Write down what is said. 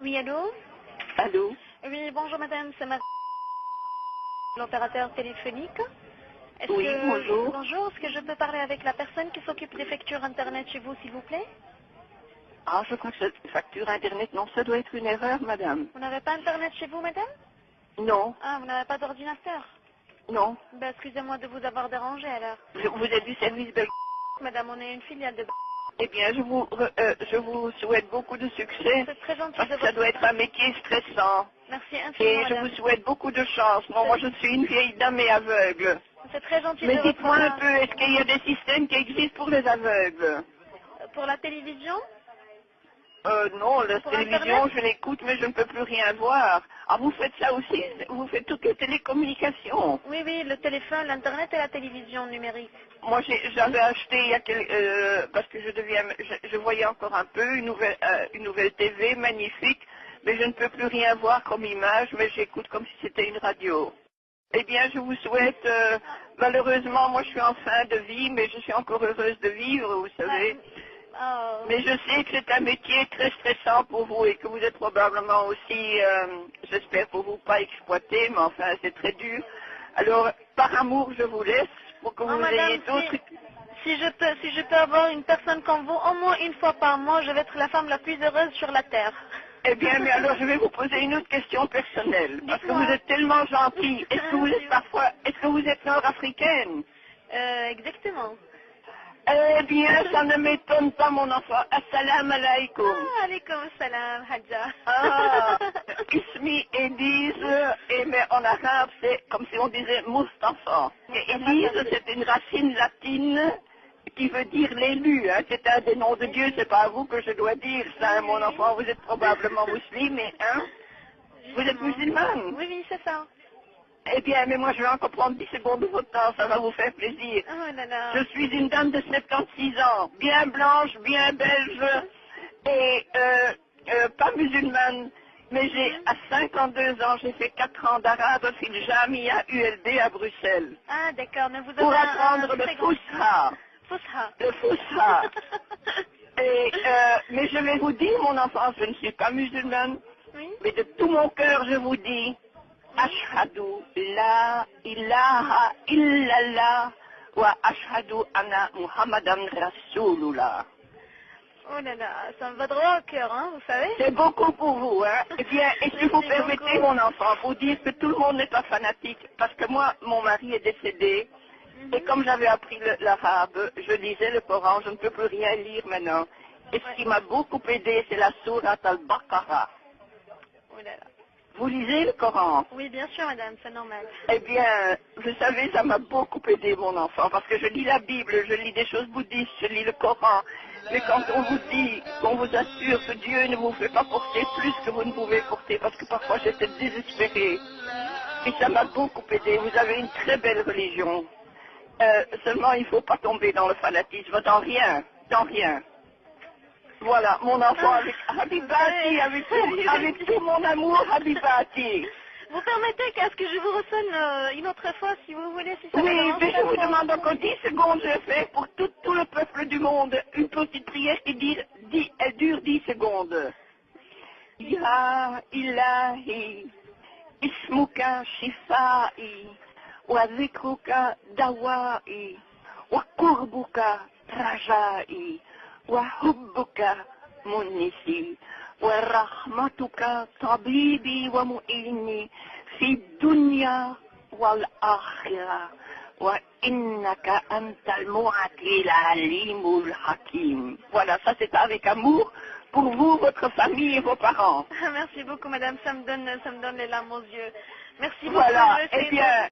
Oui, allô? Allô? Oui, bonjour madame, c'est l'opérateur téléphonique. Oui, bonjour. Bonjour, est-ce que je peux parler avec la personne qui s'occupe des factures internet chez vous, s'il vous plaît? Ah, je crois que cette facture Internet, non, ça doit être une erreur, madame. Vous n'avez pas internet chez vous, madame? Non, Ah, vous n'avez pas d'ordinateur? non. Ben, excusez-moi de vous avoir dérangé alors. Vous êtes du service de... Madame, on est une filiale de... Eh bien, je vous souhaite beaucoup de succès, C'est très gentil parce de que ça votre doit être un part. métier stressant. Merci infiniment, Et je madame. vous souhaite beaucoup de chance. Moi, je suis une vieille dame et aveugle. C'est très gentil Mais de votre dites-moi un part. peu, est-ce qu'il y a des systèmes qui existent pour les aveugles? Pour la télévision? Non, la Pour Internet? télévision, je l'écoute, mais je ne peux plus rien voir. Ah, vous faites ça aussi? Vous faites toutes les télécommunications? Oui, oui, le téléphone, l'internet et la télévision numérique. Moi, j'avais acheté il y a parce que je voyais encore un peu une nouvelle TV magnifique, mais je ne peux plus rien voir comme image, mais j'écoute comme si c'était une radio. Eh bien, je vous souhaite, malheureusement, moi je suis en fin de vie, mais je suis encore heureuse de vivre, vous savez. Mais je sais que c'est un métier très stressant pour vous et que vous êtes probablement aussi, j'espère pour vous, pas exploité, mais enfin c'est très dur. Alors, par amour, je vous laisse pour que Oh, vous ayez madame, d'autres... si je peux avoir une personne comme vous, au moins une fois par mois, je vais être la femme la plus heureuse sur la terre. Eh bien, mais alors je vais vous poser une autre question personnelle, parce que vous Dites-moi. êtes tellement gentil. Merci. Est-ce que vous êtes nord-africaine? Exactement. Eh bien, ça ne m'étonne pas, mon enfant. Assalamu alaikum. Ah, alaikum salam, Hadja. Ah, Ismi Élise, mais en arabe, c'est comme si on disait Mustafa. Et Élise, c'est une racine latine qui veut dire l'élu. Hein. C'est un des noms de Dieu, c'est pas à vous que je dois dire ça, hein, mon enfant. Vous êtes probablement musulmane, hein? Vous êtes Justement. musulmane? Oui, oui, c'est ça. Eh bien, mais moi, je vais encore prendre 10 secondes de votre temps, ça va vous faire plaisir. Oh là là. Je suis une dame de 76 ans, bien blanche, bien belge, et pas musulmane, mais j'ai, à 52 ans, j'ai fait 4 ans d'arabe, fil Jamia ULB à Bruxelles, Ah, d'accord, mais vous avez pour un apprendre le très grand... Fusha. Fusha. Le Fusha. Et, mais je vais vous dire, mon enfant, je ne suis pas musulmane, Oui. mais de tout mon cœur, je vous dis, Ashhadu la ilaha illallah wa ashhadu anna Muhammadan Rasulullah. Oh là là, ça me va droit au cœur, hein, vous savez? C'est beaucoup pour vous, hein? Eh bien, est-ce que vous Merci permettez, beaucoup. mon enfant, pour dire que tout le monde n'est pas fanatique? Parce que moi, mon mari est décédé, et comme j'avais appris l'arabe, je lisais le Coran, je ne peux plus rien lire maintenant. Et ce qui m'a beaucoup aidé, c'est la sourate al-Baqarah. Oh là là. Vous lisez le Coran? Oui, bien sûr, madame, c'est normal. Eh bien, vous savez, ça m'a beaucoup aidé, mon enfant, parce que je lis la Bible, je lis des choses bouddhistes, je lis le Coran. Mais quand on vous dit, qu'on vous assure que Dieu ne vous fait pas porter plus que vous ne pouvez porter, parce que parfois j'étais désespérée, et ça m'a beaucoup aidé. Vous avez une très belle religion. Seulement, il ne faut pas tomber dans le fanatisme, dans rien, dans rien. Voilà, mon enfant, avec Habibati, avec tout mon amour, Habibati. Vous permettez qu'est-ce que je vous ressonne une autre fois, si vous voulez, si ça vous Oui, dérange mais pas je vous trop. demande encore 10 secondes, je fais pour tout le peuple du monde une petite prière elle dure 10 secondes. Ya ilahi, ismuka shifai, wa zikruka dawai, wa kurbuka rajai, wa hubbuka munisi, wa rahmatuka tabibi wa mu'ini, fi dunya والآخرة وإنك أنت المعطي العليم الحكيم. Voilà, ça c'est avec amour pour vous, votre famille et vos parents. Merci beaucoup, madame, ça me donne les larmes aux yeux. Merci beaucoup. Voilà, je vais eh essayer de- bien,